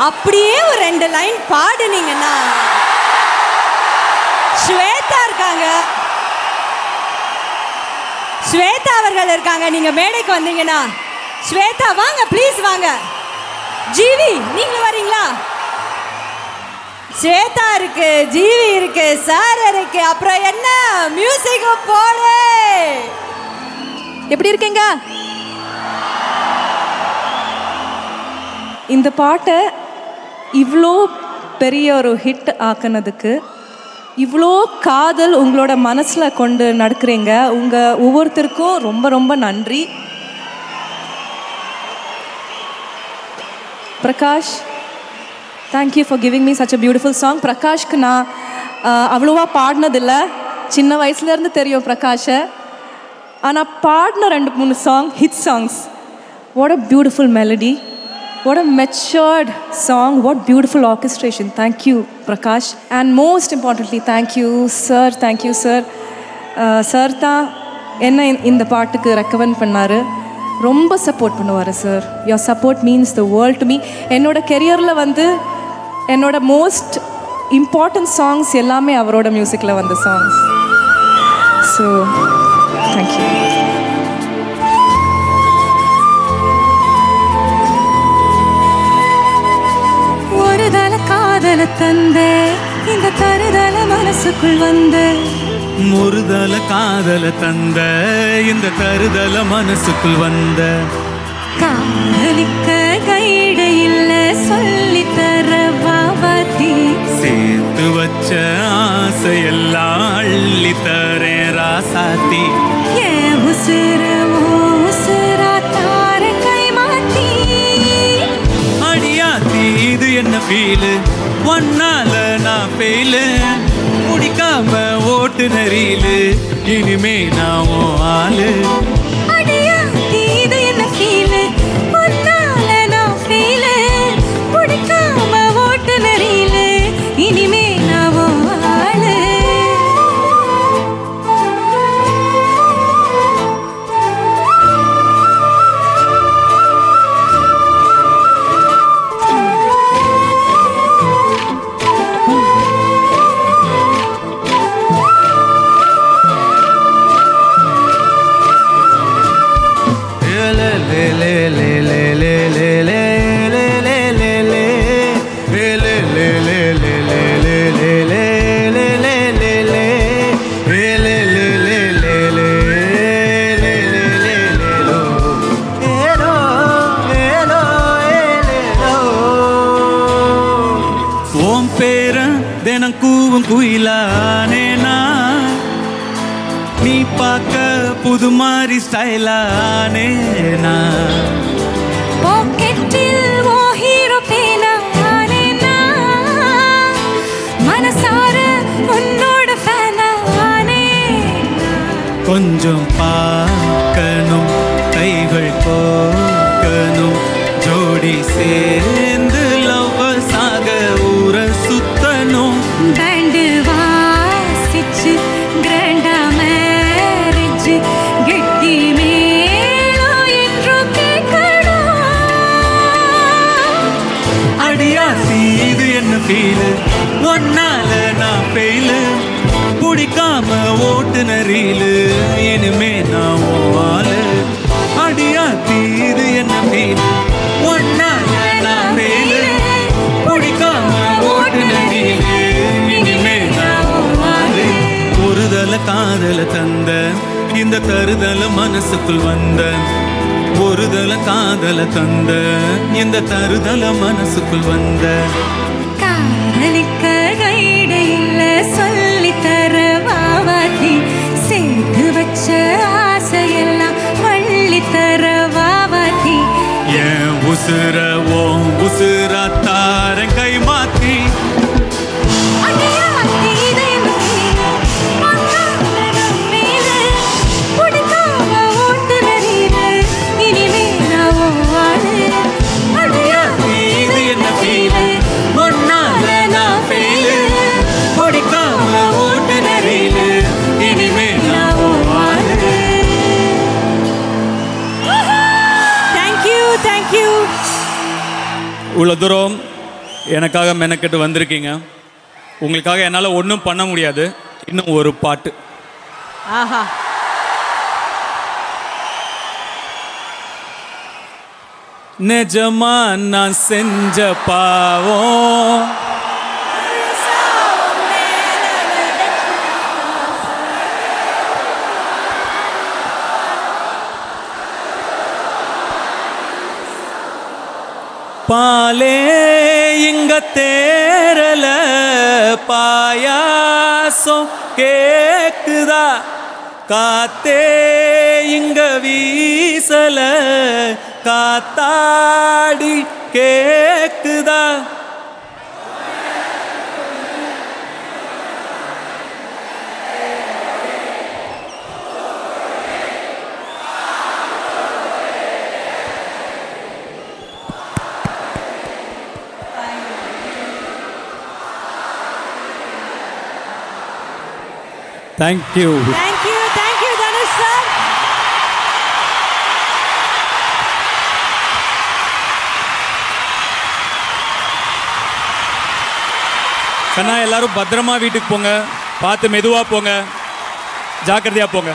அப்படியே ஒரு 2 லைன் பாடுனீங்கன்னா. ஸ்வேதா இருக்காங்க, ஸ்வேதா அவர்கள் இருக்காங்க. நீங்க மேடைக்கு வந்தீங்கன்னா. ஸ்வேதா வாங்க, ப்ளீஸ் வாங்க. ஜீவி நீங்க வரீங்களா? ஸ்வேதா இருக்கு, ஜீவி இருக்கு, சார் இருக்கு, அப்புறம் என்ன மியூசிக் போடு. எப்படி இருக்கீங்க? இந்த பாட்டை இவ்வளோ பெரிய ஒரு ஹிட் ஆக்குனதுக்கு, இவ்வளோ காதல் உங்களோட மனசில் கொண்டு நடக்கிறீங்க. உங்கள் ஒவ்வொருத்தருக்கும் ரொம்ப ரொம்ப நன்றி. Prakash, thank you for giving me such a beautiful song. பிரகாஷ்க்கு நான் அவ்வளோவா பாடினதில்லை. சின்ன வயசுலேருந்து தெரியும் பிரகாஷை. ஆனால் பாடின 2-3 song hit songs. What a beautiful melody, what a matured song, what beautiful orchestration. Thank you Prakash, and most importantly thank you sir. Thank you sir. Sir தான் என்ன இந்த பாட்டுக்கு ரெக்கமெண்ட் பண்ணாரு. ரொம்ப சப்போர்ட் பண்ணுவார் sir. your support means the world to me. என்னோட கெரியரில் வந்து என்னோட மோஸ்ட் இம்பார்ட்டன்ட் சாங்ஸ் எல்லாமே அவரோட மியூசிக்கில் வந்த சாங்ஸ். So thank you. காதல தந்த இந்த தருதல மனசுக்குள் வந்த, முறுதல காதல தந்த இந்த தருதல மனசுக்குள் வந்த, காதலிக்க கைடு இல்ல சொல்லி தர வாவாத்தி, சேர்த்து வச்ச ஆசையெல்லாம் அள்ளி தரேன் ராசாத்தி, ஏன் உசுர உசுரா தார கை மாத்தி, அடியாத்தி இது என்ன ஃபீலு, ஒன்னால நான் ஃபெயிலு, முடிக்காம ஓட்டு நெறியிலு, இனிமே நான் உன் ஆளு, அடியாத்தி இது என்ன ஃபீலு, ஒன்னால நான் ஃபெயிலு, முடிக்காம ஓட்டு நெறியிலு, இனிமே நான் உன் ஆளு. குயிலானேனா நீ பார்க்க புது மாதிரி ஸ்டைலானேனா, பாக்கெட்டில் ஓ ஹீரோ பேனானேனா, மனசார உன்னோட ஃபேனானேனா, கொஞ்சம் பார்க்கணும் கைகள் கோக்கணும், ஜோடி சேர்ந்து லவ்வர்ஸாக ஊர சுத்தணும், பேண்டு வாசிச்சு கிராண்டா மேரேஜ் கெட்டி மேலோ என்று கேட்கணும், அடியாசி இது என்ன ஃபீலு, ஒன்னால நான் ஃபெயிலு, பிடிக்காம ஓட்டு நெறியிலு, இனிமே நான் ஆளு, அடியாத்தி இது என்ன ஃபீலு, ஒன்னால நான் ஃபெயிலு, பிடிக்காம ஓட்டு நெறியிலு, இனிமே நான் ஆளு, ஒருதல காதல தந்த இந்த தருதல மனசுக்குள் வந்த, ஒருதல காதல தந்த இந்த தருதல மனசுக்குள் வந்த, காதலிக்க கைடு இல்ல சொல்லி தர வாவாத்தி, சேர்த்து வச்ச ஆசையெல்லாம் வள்ளி தர வாவாத்தி, ஏன் உசுர ஓ உசுரா தாரன் கை மாத்தி, அடியாத்தி இது என்ன ஃபீலு, ஒன்னால நான் ஃபெயிலு, பிடிக்காம ஓட்டு நெறியிலு, இனிமே நான் உன் ஆளு, அடியாத்தி இது என்ன ஃபீலு, ஒன்னால நான் ஃபெயிலு, பிடிக்காம ஓட்டு நெறியிலு, இனிமே நான் உன் ஆளு. Thank you thank you. இவ்வளோ தூரம் எனக்காக மெனக்கெட்டு வந்திருக்கீங்க. உங்களுக்காக என்னால் ஒன்றும் பண்ண முடியாது. இன்னும் ஒரு பாட்டு. ஆஹா, நிஜமா நான் செஞ்ச பாவம் பாலே இங்க தேரல பாயாசம் கேக்குதா காத்தே இங்க வீசல காத்தாடி கேக்குதா Thank you. thank you Dhanush sir. கண்ணா எல்லாரும் பத்திரமா வீட்டுக்கு போங்க. பார்த்து மெதுவா போங்க. ஜாக்கிரதையா போங்க.